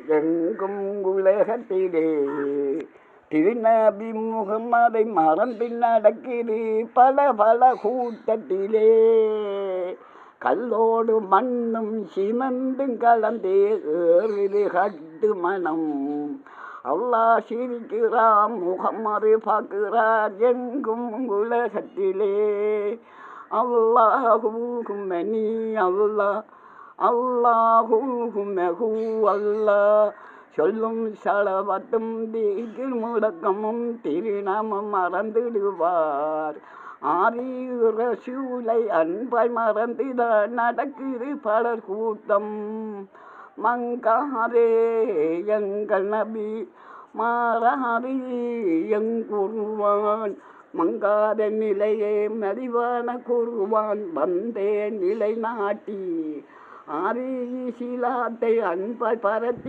எங்கும் உலகத்திலே திருநபி முகம்மதை மறந்து நடக்குது பல பல கூட்டத்திலே. கல்லோடு மண்ணும் சிமந்தும் கலந்தே ஏறுது கட்டு மனம். அல்லாஹ் சிரிக்கிறான், முகம்மது பார்க்கிறார் எங்கும் உலகத்திலே. அல்லாஹூஹும் மணி அல்லாஹ், அல்லாஹூஹும் மெஹூ அல்லாஹ். சொல்லும் சலவத்தும் தீக்கில் முழக்கமும் திருநாமம் மறந்துடுவார். ரசூலை அன்பாய் மறந்துதான் நடக்குது பலர் கூட்டம். மங்காரே எங்கள் நபி, மாறாரே எங்குருவான். மங்காத நிலையே மலிவான குருவான் வந்தே நிலை நாட்டி. ஆரி சிலாத்தை அன்பாய் பரத்தி